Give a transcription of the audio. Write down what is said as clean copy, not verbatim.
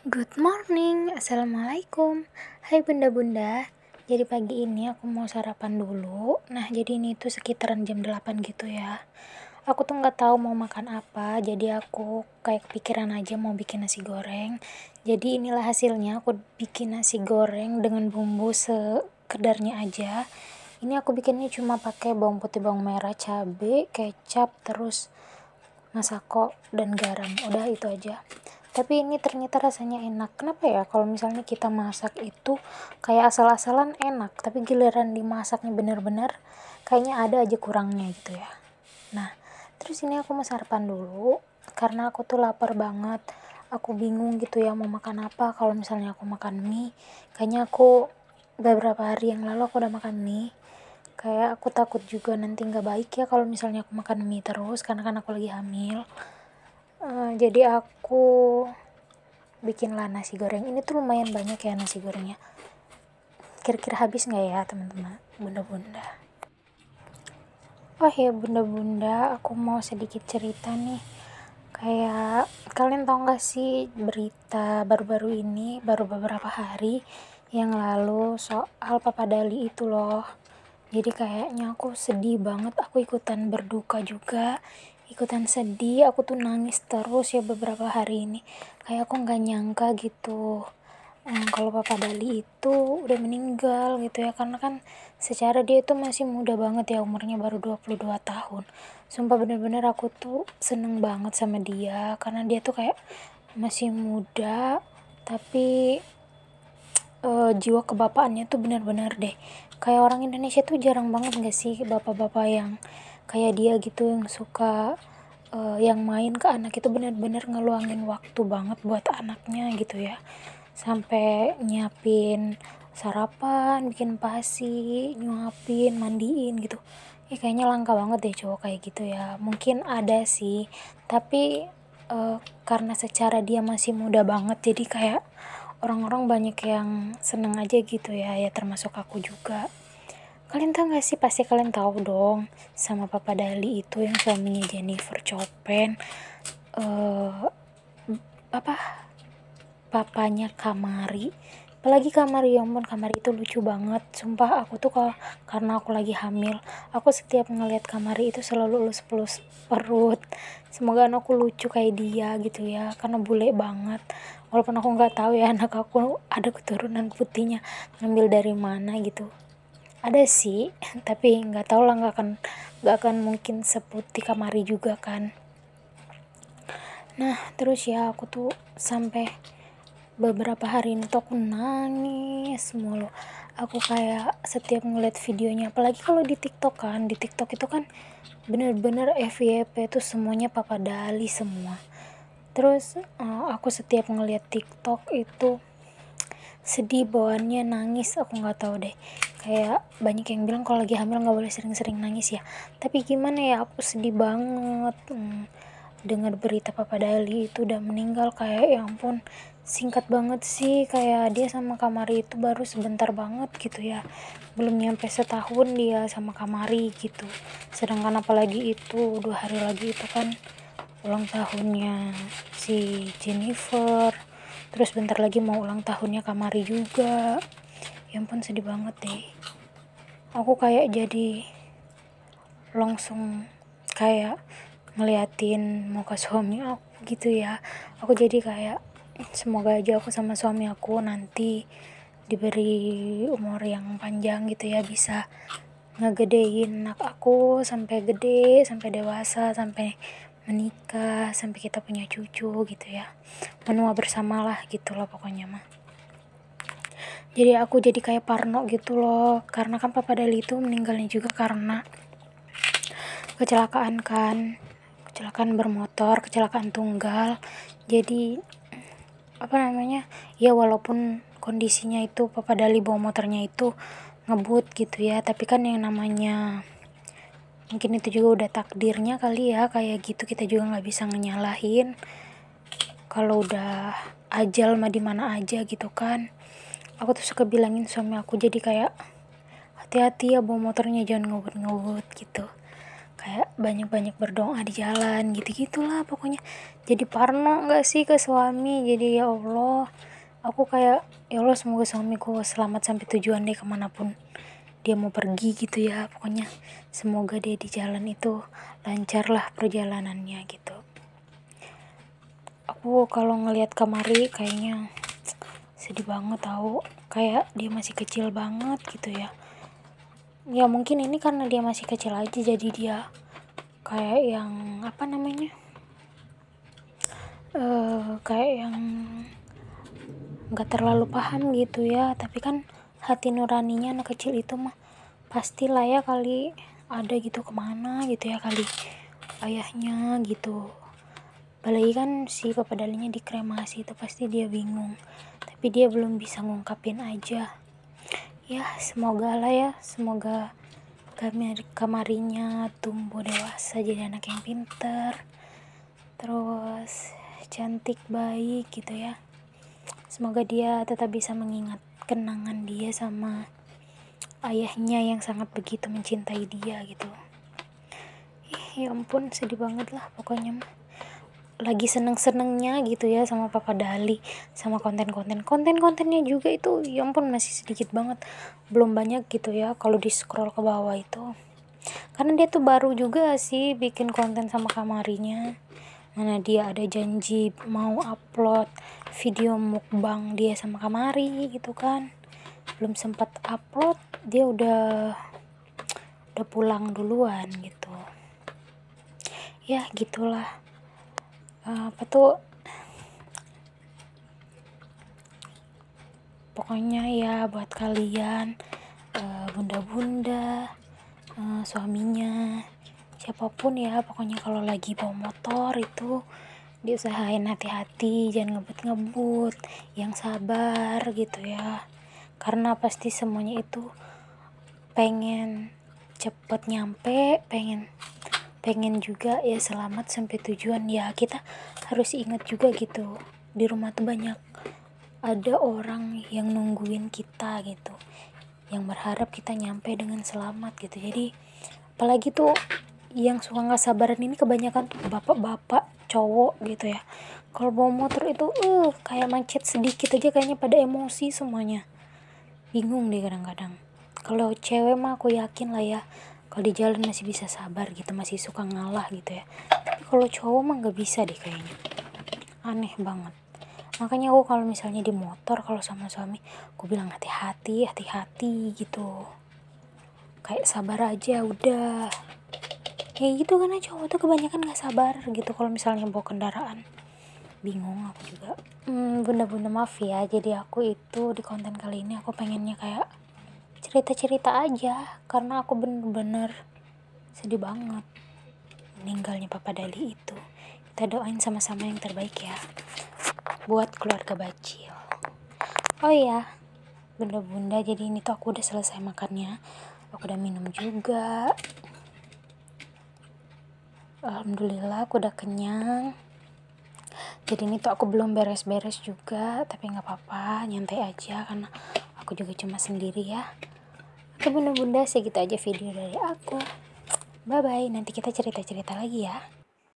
Good morning, assalamualaikum. Hai bunda-bunda. Jadi pagi ini aku mau sarapan dulu. Nah, jadi ini tuh sekitaran jam 8 gitu ya. Aku tuh nggak tahu mau makan apa, jadi aku kayak kepikiran aja mau bikin nasi goreng. Jadi inilah hasilnya, aku bikin nasi goreng dengan bumbu sekedarnya aja. Ini aku bikinnya cuma pakai bawang putih, bawang merah, cabai, kecap, terus masako dan garam. Udah itu aja. Tapi ini ternyata rasanya enak. Kenapa ya kalau misalnya kita masak itu kayak asal-asalan enak, tapi giliran dimasaknya bener-bener kayaknya ada aja kurangnya gitu ya. Nah, terus ini aku mau sarapan dulu karena aku tuh lapar banget. Aku bingung gitu ya mau makan apa. Kalau misalnya aku makan mie, kayaknya aku beberapa hari yang lalu aku udah makan mie. Kayak aku takut juga nanti nggak baik ya kalau misalnya aku makan mie terus karena kan aku lagi hamil. Jadi aku bikinlah nasi goreng. Ini tuh lumayan banyak ya nasi gorengnya. Kira-kira habis nggak ya teman-teman, bunda-bunda? Oh ya bunda-bunda, aku mau sedikit cerita nih. Kayak kalian tau gak sih berita baru-baru ini, baru beberapa hari yang lalu soal Papa Dali itu loh. Jadi kayaknya aku sedih banget, aku ikutan berduka juga, ikutan sedih, aku tuh nangis terus ya beberapa hari ini. Kayak aku nggak nyangka gitu, kalau Papa Dali itu udah meninggal gitu ya, karena kan secara dia itu masih muda banget ya, umurnya baru 22 tahun. Sumpah bener-bener aku tuh seneng banget sama dia, karena dia tuh kayak masih muda, tapi jiwa kebapaannya tuh benar-benar deh kayak orang Indonesia tuh jarang banget gak sih bapak-bapak yang kayak dia gitu, yang suka yang main ke anak itu benar-benar ngeluangin waktu banget buat anaknya gitu ya, sampai nyiapin sarapan, bikin pasi, nyuapin, mandiin gitu ya. Kayaknya langka banget deh cowok kayak gitu ya. Mungkin ada sih, tapi karena secara dia masih muda banget jadi kayak orang-orang banyak yang seneng aja gitu ya, ya termasuk aku juga. Kalian tahu gak sih, pasti kalian tahu dong sama Papa Dali itu yang suaminya Jennifer Chopin, eh apa papanya Kamari. Apalagi Kamari, ya ampun Kamari itu lucu banget. Sumpah aku tuh kalau karena aku lagi hamil, aku setiap ngeliat Kamari itu selalu elus-pelus perut. Semoga anakku lucu kayak dia gitu ya, karena bule banget. Walaupun aku nggak tahu ya anak aku ada keturunan putihnya ngambil dari mana gitu. Ada sih, tapi nggak tahu lah, nggak akan mungkin seputih Kamari juga kan. Nah terus ya aku tuh sampai beberapa hari ini tuh aku nangis mulu. Aku kayak setiap ngeliat videonya, apalagi kalau di TikTok kan, di TikTok itu kan bener-bener FYP itu semuanya Papa Dali semua. Terus aku setiap ngeliat TikTok itu sedih bawaannya, nangis. Aku nggak tahu deh, kayak banyak yang bilang kalau lagi hamil nggak boleh sering-sering nangis ya, tapi gimana ya, aku sedih banget dengar berita Papa Dali itu udah meninggal. Kayak ya ampun, singkat banget sih, kayak dia sama Kamari itu baru sebentar banget gitu ya, belum nyampe setahun dia sama Kamari gitu. Sedangkan apalagi itu 2 hari lagi itu kan ulang tahunnya si Jennifer, terus bentar lagi mau ulang tahunnya Kamari juga. Ya ampun sedih banget deh. Aku kayak jadi langsung kayak ngeliatin muka suami aku gitu ya. Aku jadi kayak semoga aja aku sama suami aku nanti diberi umur yang panjang gitu ya, bisa ngegedein anak aku sampai gede, sampai dewasa, sampai menikah, sampai kita punya cucu gitu ya, menua bersamalah gitu loh pokoknya mah. Jadi aku jadi kayak parno gitu loh, karena kan Papa Dali itu meninggalnya juga karena kecelakaan kan, kecelakaan bermotor, kecelakaan tunggal. Jadi apa namanya ya, walaupun kondisinya itu Papa Dali bawa motornya itu ngebut gitu ya, tapi kan yang namanya mungkin itu juga udah takdirnya kali ya, kayak gitu kita juga nggak bisa ngenyalahin. Kalau udah ajal mah di mana aja gitu kan. Aku tuh suka bilangin suami aku, jadi kayak hati-hati ya bawa motornya, jangan ngebut-ngebut gitu. kayak banyak-banyak berdoa di jalan gitu-gitulah pokoknya. Jadi parno gak sih ke suami. Jadi ya Allah, aku kayak ya Allah semoga suamiku selamat sampai tujuan deh kemanapun dia mau pergi gitu ya. Pokoknya semoga dia di jalan itu lancar lah perjalanannya gitu. Aku kalau ngelihat Kamari kayaknya sedih banget tahu, kayak dia masih kecil banget gitu ya. Ya mungkin ini karena dia masih kecil aja, jadi dia kayak yang apa namanya, kayak yang nggak terlalu paham gitu ya. Tapi kan hati nuraninya anak kecil itu mah pastilah ya kali ada gitu kemana gitu ya kali ayahnya gitu. Apalagi kan si Papa Dalinya dikremasi, itu pasti dia bingung, tapi dia belum bisa ngungkapin aja. Ya semoga lah ya, semoga Kamarinya tumbuh dewasa jadi anak yang pinter, terus cantik, baik gitu ya. Semoga dia tetap bisa mengingat kenangan dia sama ayahnya yang sangat begitu mencintai dia gitu. Ya ampun, sedih banget lah pokoknya mah. Lagi seneng-senengnya gitu ya sama Papa Dali, sama kontennya juga itu ya ampun masih sedikit banget, belum banyak gitu ya kalau di scroll ke bawah itu. Karena dia tuh baru juga sih bikin konten sama Kamarinya. Mana dia ada janji mau upload video mukbang dia sama Kamari gitu kan. Belum sempat upload, dia udah pulang duluan gitu. Ya gitulah. Apa tuh, pokoknya ya buat kalian bunda-bunda, suaminya, siapapun ya, pokoknya kalau lagi bawa motor itu diusahain hati-hati, jangan ngebut-ngebut, yang sabar gitu ya. Karena pasti semuanya itu pengen cepet nyampe, pengen juga ya selamat sampai tujuan. Ya kita harus ingat juga gitu, di rumah tuh banyak ada orang yang nungguin kita gitu, yang berharap kita nyampe dengan selamat gitu. Jadi apalagi tuh yang suka nggak sabaran ini kebanyakan tuh bapak-bapak cowok gitu ya. Kalau bawa motor itu kayak macet sedikit aja kayaknya pada emosi semuanya. Bingung deh kadang-kadang. Kalau cewek mah aku yakin lah ya, kalau di jalan masih bisa sabar gitu, masih suka ngalah gitu ya. Tapi kalau cowok mah nggak bisa deh kayaknya. Aneh banget. Makanya aku kalau misalnya di motor kalau sama suami, aku bilang hati-hati gitu. Kayak sabar aja udah. Kayak gitu kan, cowok tuh kebanyakan nggak sabar gitu kalau misalnya bawa kendaraan. Bingung aku juga. Bunda-bunda maaf ya, jadi aku itu di konten kali ini aku pengennya kayak cerita-cerita aja, karena aku bener-bener sedih banget meninggalnya Papa Dali itu. Kita doain sama-sama yang terbaik ya buat keluarga Bacil. Oh iya bunda-bunda, jadi ini tuh aku udah selesai makannya, aku udah minum juga, alhamdulillah aku udah kenyang. Jadi ini tuh aku belum beres-beres juga, tapi nggak apa-apa, nyantai aja karena aku juga cuma sendiri ya. Oke bunda-bunda, segitu aja video dari aku. Bye bye, nanti kita cerita-cerita lagi ya.